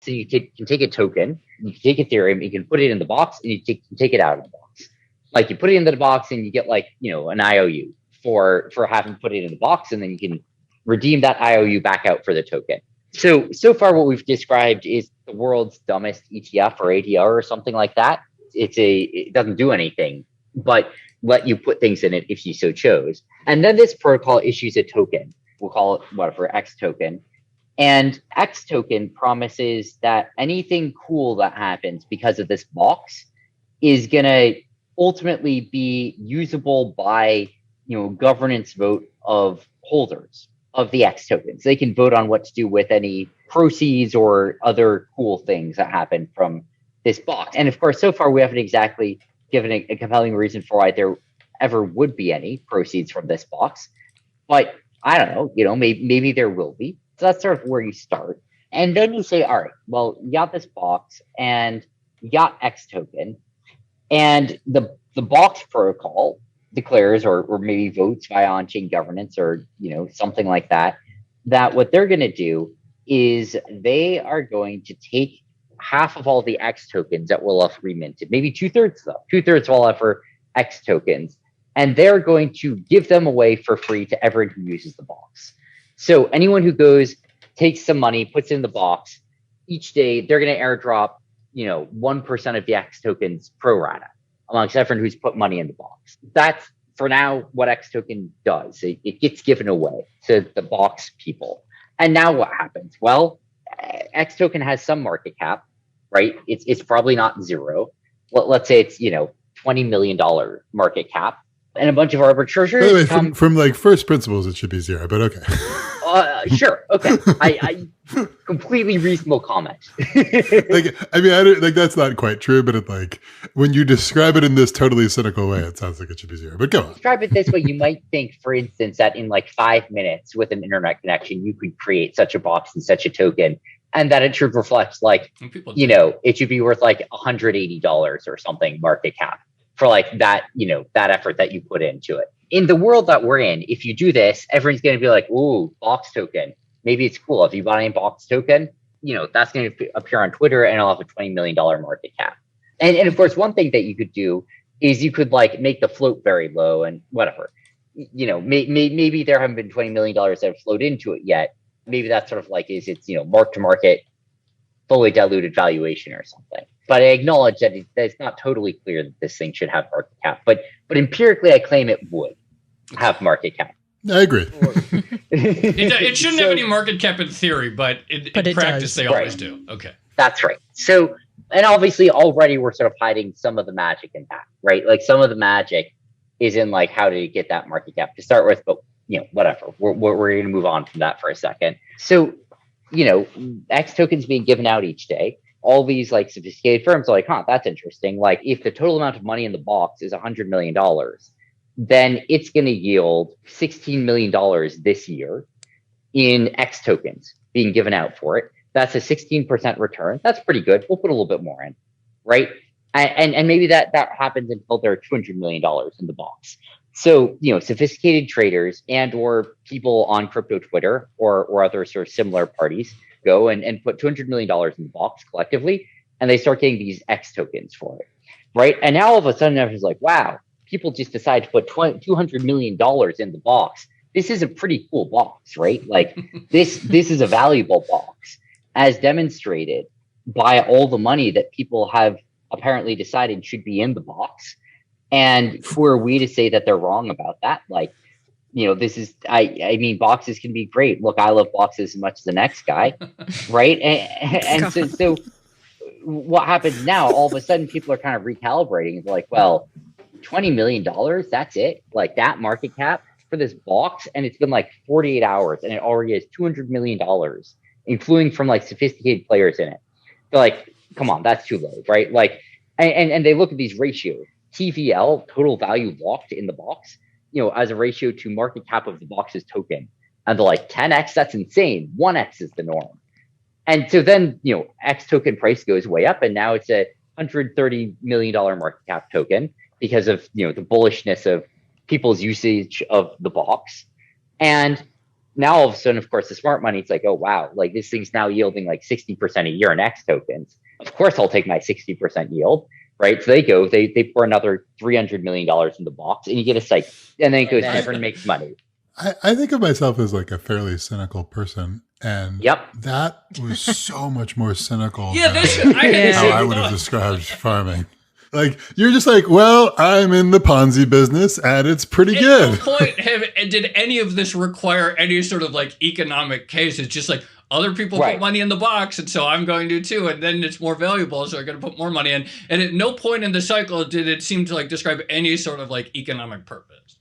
So you can take a token, you can take Ethereum, you can put it in the box, and you can take it out of the box. Like you put it into the box, and you get like an IOU for having put it in the box, and then you can redeem that IOU back out for the token. So far, what we've described is the world's dumbest ETF or ADR or something like that. It doesn't do anything but let you put things in it if you so chose. And then this protocol issues a token. We'll call it whatever, X token. And X token promises that anything cool that happens because of this box is going to ultimately be usable by governance vote of holders of the X tokens. They can vote on what to do with any proceeds or other cool things that happen from this box. And of course, so far we haven't exactly given a compelling reason for why there ever would be any proceeds from this box. But I don't know, maybe there will be. So that's sort of where you start. And then you say, all right, well, you got this box and you got X token, and the box protocol declares or maybe votes via on-chain governance or something like that what they're going to do is they are going to take half of all the X tokens that will have reminted, maybe 2/3 though. 2/3 will have for X tokens, and they're going to give them away for free to everyone who uses the box. So anyone who goes, takes some money, puts it in the box, each day they're going to airdrop 1% of the X tokens pro rata amongst everyone who's put money in the box. That's for now what X token does. It gets given away to the box people. And now what happens? Well, X token has some market cap, right? It's probably not zero. Let's say it's $20 million market cap, and a bunch of arbitrageurs. By the way, from like first principles, it should be zero, but okay. Sure. Okay. I completely reasonable comment. That's not quite true, but it when you describe it in this totally cynical way, it sounds like it should be zero, but go on. Describe it this way. You might think, for instance, that in 5 minutes with an internet connection, you could create such a box and such a token, and that it should reflect it should be worth $180 or something market cap for that effort that you put into it. In the world that we're in, if you do this, everyone's going to be like, ooh, box token. Maybe it's cool. If you bought any box token, that's going to appear on Twitter and it'll have a $20 million market cap. And of course, one thing that you could do is you could make the float very low and whatever. Maybe there haven't been $20 million that have flowed into it yet. Maybe that's sort of it's mark to market, fully diluted valuation or something. But I acknowledge that it's not totally clear that this thing should have market cap. But empirically, I claim it would have market cap. I agree. It shouldn't have any market cap in theory, but in practice, they always do. Okay. That's right. So, and obviously already we're sort of hiding some of the magic in that, right? Some of the magic is in how to get that market cap to start with, but whatever. We're going to move on from that for a second. So, X tokens being given out each day. All these sophisticated firms are that's interesting. If the total amount of money in the box is $100 million, then it's going to yield $16 million this year in X tokens being given out for it. That's a 16% return. That's pretty good. We'll put a little bit more in, right? And maybe that happens until there are $200 million in the box. So, sophisticated traders and or people on crypto Twitter or other sort of similar parties go and put $200 million in the box collectively, and they start getting these X tokens for it, right? And now all of a sudden everyone's like, wow, people just decide to put $200 million in the box. This is a pretty cool box, right? This is a valuable box, as demonstrated by all the money that people have apparently decided should be in the box. And who are we to say that they're wrong about that? This is, I mean, boxes can be great. Look, I love boxes as much as the next guy, right? And so what happens now, all of a sudden people are kind of recalibrating. It's well, $20 million, that's it? That market cap for this box? And it's been 48 hours and it already has $200 million, including from sophisticated players in it. They're come on, that's too low, right? And they look at these ratios. TVL, total value locked in the box, as a ratio to market cap of the box's token. And they're 10x, that's insane. 1x is the norm. And so then, X token price goes way up, and now it's a $130 million market cap token because of, the bullishness of people's usage of the box. And, now all of a sudden, of course, the smart money, it's like, oh, wow, like this thing's now yielding like 60% a year in X tokens. Of course, I'll take my 60% yield, right? So they pour another $300 million in the box and you get a cycle. And then it goes different and makes money. I think of myself as like a fairly cynical person. And that was so much more cynical than how I would have described farming. Like, you're just like, well, I'm in the Ponzi business and it's pretty good. At no point did any of this require any sort of like economic case. It's just like other people put money in the box, and so I'm going to too. And then it's more valuable, so I'm going to put more money in. And at no point in the cycle did it seem to like describe any sort of like economic purpose.